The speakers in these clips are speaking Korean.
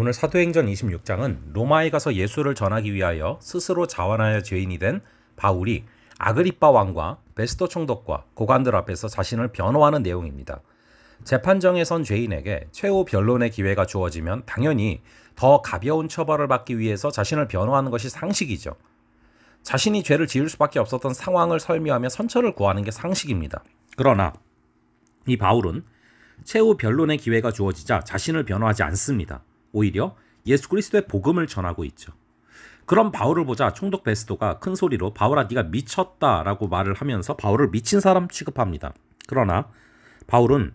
오늘 사도행전 26장은 로마에 가서 예수를 전하기 위하여 스스로 자원하여 죄인이 된 바울이 아그리빠 왕과 베스도 총독과 고관들 앞에서 자신을 변호하는 내용입니다. 재판정에 선 죄인에게 최후 변론의 기회가 주어지면 당연히 더 가벼운 처벌을 받기 위해서 자신을 변호하는 것이 상식이죠. 자신이 죄를 지을 수밖에 없었던 상황을 설명하며 선처를 구하는 게 상식입니다. 그러나 이 바울은 최후 변론의 기회가 주어지자 자신을 변호하지 않습니다. 오히려 예수 그리스도의 복음을 전하고 있죠. 그런 바울을 보자 총독 베스도가 큰 소리로 바울아 네가 미쳤다라고 말을 하면서 바울을 미친 사람 취급합니다. 그러나 바울은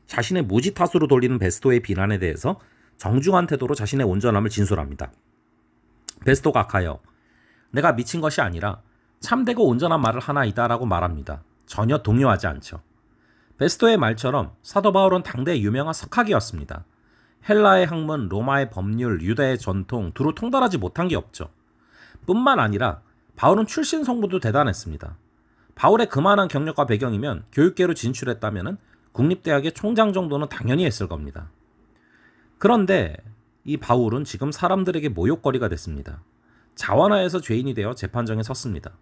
자신의 무지 탓으로 돌리는 베스도의 비난에 대해서 정중한 태도로 자신의 온전함을 진술합니다. 베스도가 악하여 내가 미친 것이 아니라 참되고 온전한 말을 하나이다 라고 말합니다. 전혀 동요하지 않죠. 베스도의 말처럼 사도 바울은 당대의 유명한 석학이었습니다. 헬라의 학문, 로마의 법률, 유대의 전통 두루 통달하지 못한 게 없죠. 뿐만 아니라 바울은 출신 성분도 대단했습니다. 바울의 그만한 경력과 배경이면 교육계로 진출했다면 국립대학의 총장 정도는 당연히 했을 겁니다. 그런데 이 바울은 지금 사람들에게 모욕거리가 됐습니다. 자원하에서 죄인이 되어 재판정에 섰습니다.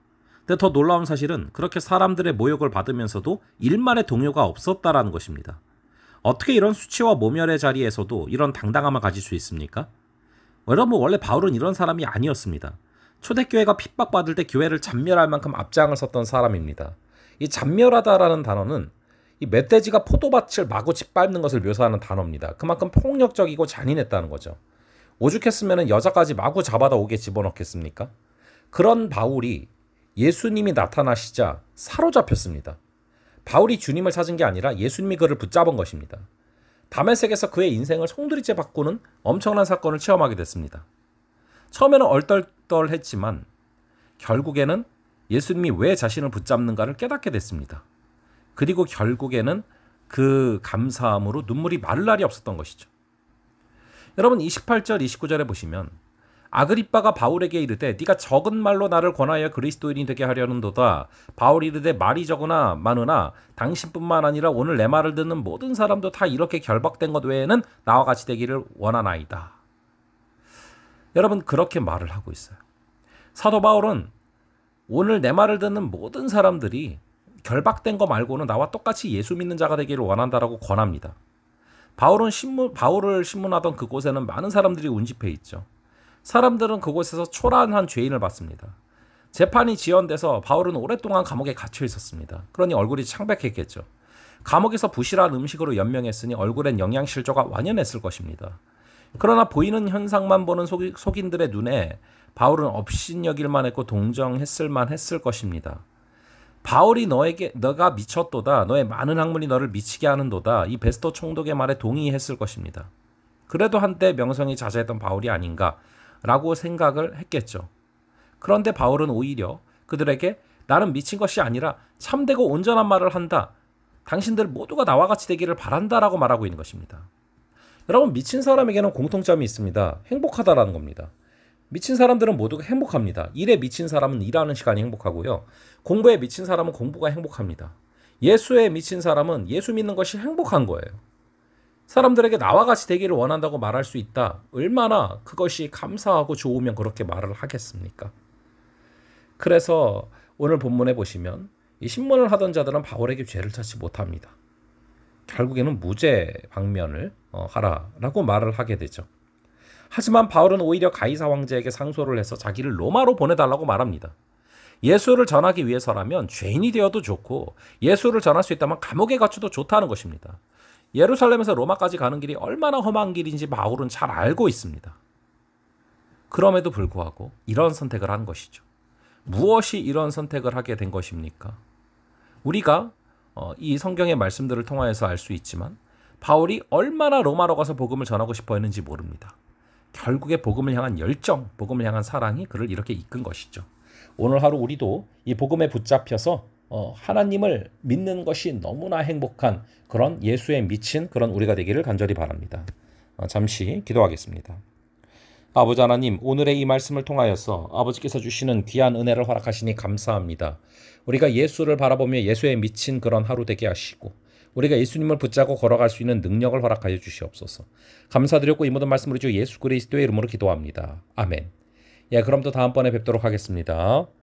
근데 더 놀라운 사실은 그렇게 사람들의 모욕을 받으면서도 일말의 동요가 없었다라는 것입니다. 어떻게 이런 수치와 모멸의 자리에서도 이런 당당함을 가질 수 있습니까? 여러분, 원래 바울은 이런 사람이 아니었습니다. 초대교회가 핍박받을 때 교회를 잔멸할 만큼 앞장을 섰던 사람입니다. 이 잔멸하다라는 단어는 이 멧돼지가 포도밭을 마구 짓밟는 것을 묘사하는 단어입니다. 그만큼 폭력적이고 잔인했다는 거죠. 오죽했으면 여자까지 마구 잡아다 옥에 집어넣겠습니까? 그런 바울이 예수님이 나타나시자 사로잡혔습니다. 바울이 주님을 찾은 게 아니라 예수님이 그를 붙잡은 것입니다. 다메섹에서 그의 인생을 송두리째 바꾸는 엄청난 사건을 체험하게 됐습니다. 처음에는 얼떨떨했지만 결국에는 예수님이 왜 자신을 붙잡는가를 깨닫게 됐습니다. 그리고 결국에는 그 감사함으로 눈물이 마를 날이 없었던 것이죠. 여러분 28절 29절에 보시면 아그리빠가 바울에게 이르되 네가 적은 말로 나를 권하여 그리스도인이 되게 하려는도다. 바울이 이르되 말이 적으나 많으나 당신뿐만 아니라 오늘 내 말을 듣는 모든 사람도 다 이렇게 결박된 것 외에는 나와 같이 되기를 원하나이다. 여러분 그렇게 말을 하고 있어요. 사도 바울은 오늘 내 말을 듣는 모든 사람들이 결박된 거 말고는 나와 똑같이 예수 믿는 자가 되기를 원한다라고 권합니다. 바울을 신문하던 그곳에는 많은 사람들이 운집해 있죠. 사람들은 그곳에서 초라한 죄인을 봤습니다. 재판이 지연돼서 바울은 오랫동안 감옥에 갇혀 있었습니다. 그러니 얼굴이 창백했겠죠. 감옥에서 부실한 음식으로 연명했으니 얼굴엔 영양실조가 완연했을 것입니다. 그러나 보이는 현상만 보는 속인들의 눈에 바울은 업신여길만 했고 동정했을만 했을 것입니다. 바울이 너가 미쳤도다. 너의 많은 학문이 너를 미치게 하는도다. 이 베스도 총독의 말에 동의했을 것입니다. 그래도 한때 명성이 자자했던 바울이 아닌가라고 생각을 했겠죠. 그런데 바울은 오히려 그들에게 나는 미친 것이 아니라 참되고 온전한 말을 한다. 당신들 모두가 나와 같이 되기를 바란다라고 말하고 있는 것입니다. 여러분 미친 사람에게는 공통점이 있습니다. 행복하다라는 겁니다. 미친 사람들은 모두가 행복합니다. 일에 미친 사람은 일하는 시간이 행복하고요. 공부에 미친 사람은 공부가 행복합니다. 예수에 미친 사람은 예수 믿는 것이 행복한 거예요. 사람들에게 나와 같이 되기를 원한다고 말할 수 있다. 얼마나 그것이 감사하고 좋으면 그렇게 말을 하겠습니까? 그래서 오늘 본문에 보시면 이 신문을 하던 자들은 바울에게 죄를 찾지 못합니다. 결국에는 무죄 방면을 하라라고 말을 하게 되죠. 하지만 바울은 오히려 가이사 황제에게 상소를 해서 자기를 로마로 보내달라고 말합니다. 예수를 전하기 위해서라면 죄인이 되어도 좋고 예수를 전할 수 있다면 감옥에 갇혀도 좋다는 것입니다. 예루살렘에서 로마까지 가는 길이 얼마나 험한 길인지 바울은 잘 알고 있습니다. 그럼에도 불구하고 이런 선택을 한 것이죠. 무엇이 이런 선택을 하게 된 것입니까? 우리가 이 성경의 말씀들을 통하여서 알 수 있지만 바울이 얼마나 로마로 가서 복음을 전하고 싶어 했는지 모릅니다. 결국에 복음을 향한 열정, 복음을 향한 사랑이 그를 이렇게 이끈 것이죠. 오늘 하루 우리도 이 복음에 붙잡혀서 하나님을 믿는 것이 너무나 행복한 그런 예수에 미친 그런 우리가 되기를 간절히 바랍니다. 잠시 기도하겠습니다. 아버지 하나님, 오늘의 이 말씀을 통하여서 아버지께서 주시는 귀한 은혜를 허락하시니 감사합니다. 우리가 예수를 바라보며 예수에 미친 그런 하루 되게 하시고 우리가 예수님을 붙잡고 걸어갈 수 있는 능력을 허락하여 주시옵소서. 감사드렸고 이 모든 말씀으로 주 예수 그리스도의 이름으로 기도합니다. 아멘. 예, 그럼 또 다음번에 뵙도록 하겠습니다.